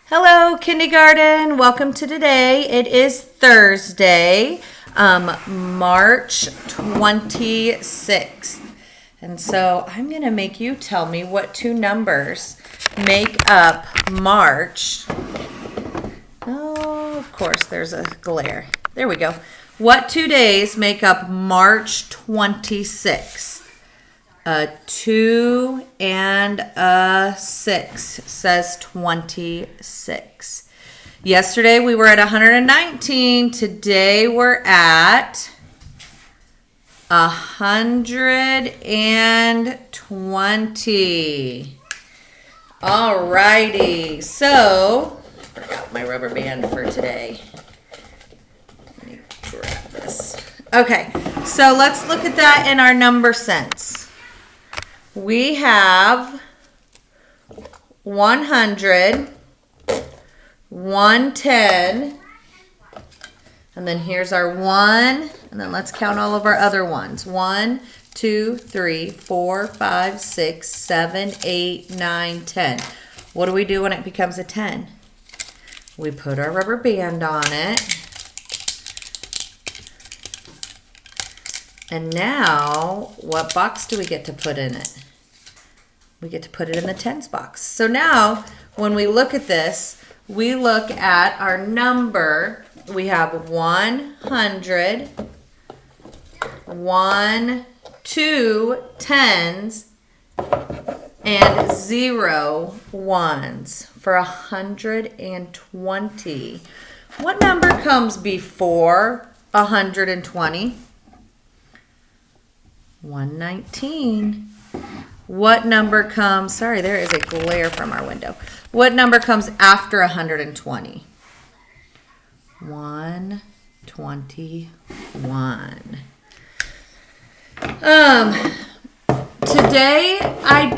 Hello, kindergarten. Welcome to today. It is Thursday, March 26th. And so I'm going to make you tell me what two numbers make up March. Oh, of course, there's a glare. There we go. What 2 days make up March 26th? A 2 and a 6 says 26. Yesterday we were at 119. Today we're at 120. All righty. So, I forgot my rubber band for today. Let me grab this. Okay, so let's look at that in our number sense. We have 100, 110, and then here's our 1, and then let's count all of our other ones. 1, 2, 3, 4, 5, 6, 7, 8, 9, 10. What do we do when it becomes a 10? We put our rubber band on it. And now, what box do we get to put in it? We get to put it in the tens box. So now, when we look at this, we look at our number. We have 100, 1, 2 tens, and 0 ones for 120. What number comes before 120? 119. What number comes, sorry, there is a glare from our window. What number comes after 120? 121. Today I'm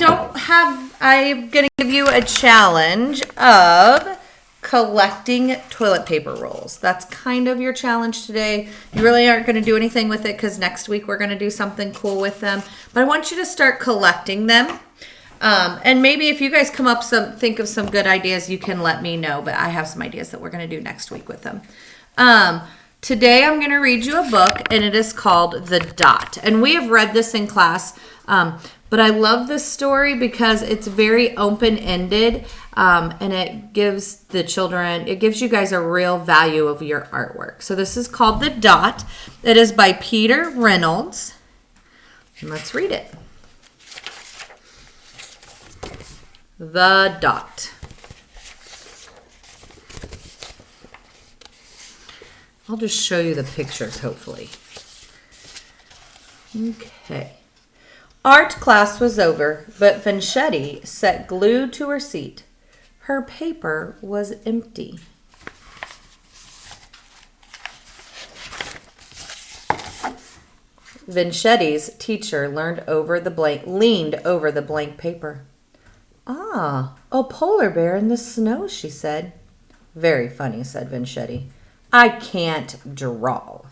going to give you a challenge of collecting toilet paper rolls. That's kind of your challenge today. You really aren't going to do anything with it because next week we're going to do something cool with them. But I want you to start collecting them. And maybe if you guys think of some good ideas, you can let me know. But I have some ideas that we're going to do next week with them. Today I'm going to read you a book, and it is called The Dot. And we have read this in class. But I love this story because it's very open-ended, and it gives you guys a real value of your artwork. So this is called The Dot. It is by Peter Reynolds. And let's read it. The Dot. I'll just show you the pictures, hopefully. Okay. Art class was over, but Vanchetti sat glued to her seat. Her paper was empty. Vanchetti's teacher leaned over the blank paper. Ah, a polar bear in the snow, she said. Very funny, said Vanchetti. I can't draw.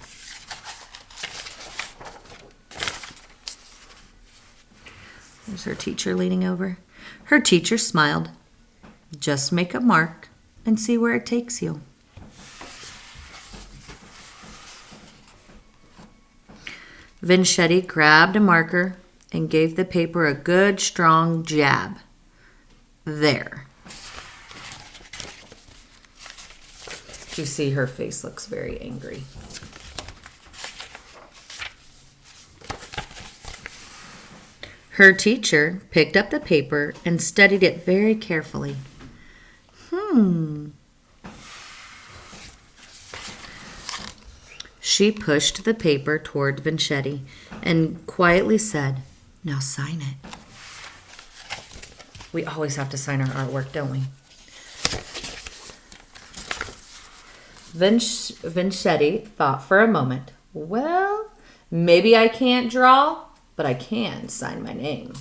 There's her teacher leaning over. Her teacher smiled. Just make a mark and see where it takes you. Vanchetti grabbed a marker and gave the paper a good strong jab. There. You see her face looks very angry. Her teacher picked up the paper and studied it very carefully. She pushed the paper toward Vanchetti and quietly said, "Now sign it." We always have to sign our artwork, don't we? Vanchetti thought for a moment. Well, maybe I can't draw, but I can sign my name.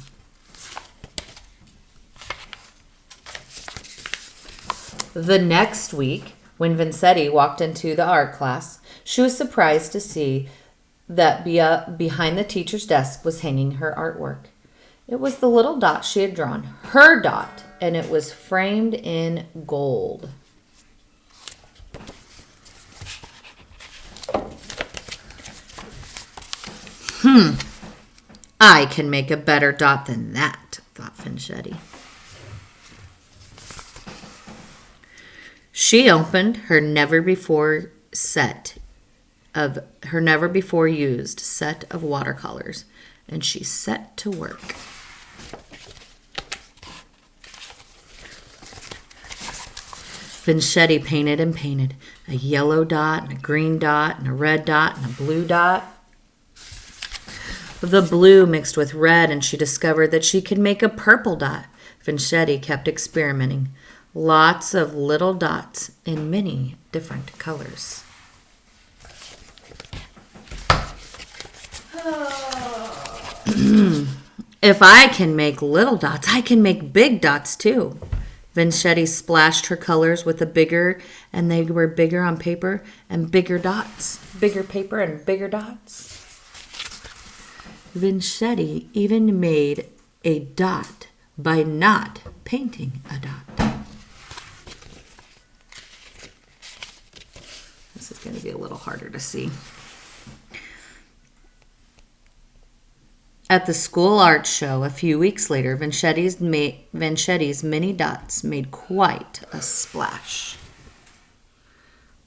The next week, when Vanchetti walked into the art class, she was surprised to see that behind the teacher's desk was hanging her artwork. It was the little dot she had drawn, her dot, and it was framed in gold. I can make a better dot than that, thought Vincetti. She opened her never before used set of watercolors, and she set to work. Vincetti painted and painted a yellow dot and a green dot and a red dot and a blue dot. The blue mixed with red, and she discovered that she could make a purple dot. Vincetti kept experimenting. Lots of little dots in many different colors. If I can make little dots, I can make big dots too. Vincetti splashed her colors with and they were bigger on paper and bigger dots. Bigger paper and bigger dots. Vincetti even made a dot by not painting a dot. This is going to be a little harder to see. At the school art show a few weeks later, Vincetti's mini dots made quite a splash.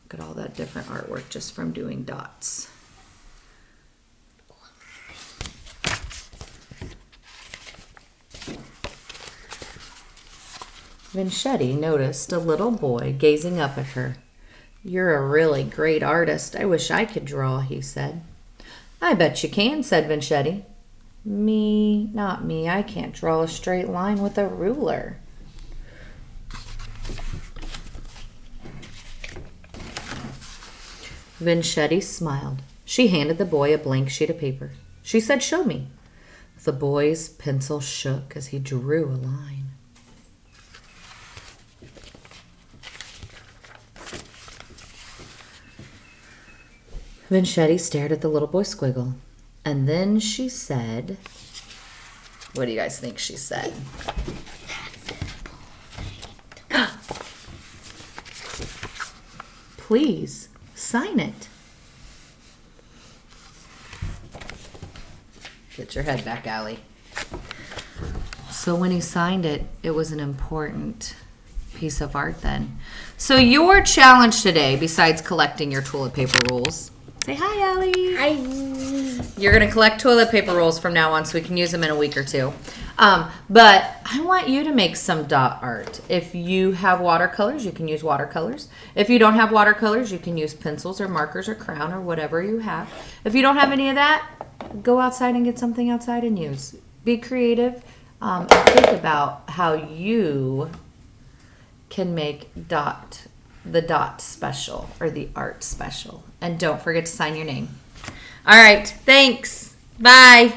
Look at all that different artwork just from doing dots. Vincetti noticed a little boy gazing up at her. "You're a really great artist. I wish I could draw," he said. "I bet you can," said Vincetti. Not me. I can't draw a straight line with a ruler." Vincetti smiled. She handed the boy a blank sheet of paper. She said, "Show me." The boy's pencil shook as he drew a line. Vincetti stared at the little boy squiggle. And then she said, what do you guys think she said? "Please, sign it." Get your head back, Allie. So when he signed it, it was an important piece of art then. So your challenge today, besides collecting your toilet paper rolls, say hi, Allie. Hi. You're going to collect toilet paper rolls from now on so we can use them in a week or two. But I want you to make some dot art. If you have watercolors, you can use watercolors. If you don't have watercolors, you can use pencils or markers or crayon or whatever you have. If you don't have any of that, go outside and get something outside and use. Be creative. And think about how you can make the dot special or the art special. And don't forget to sign your name. All right. Thanks. Bye.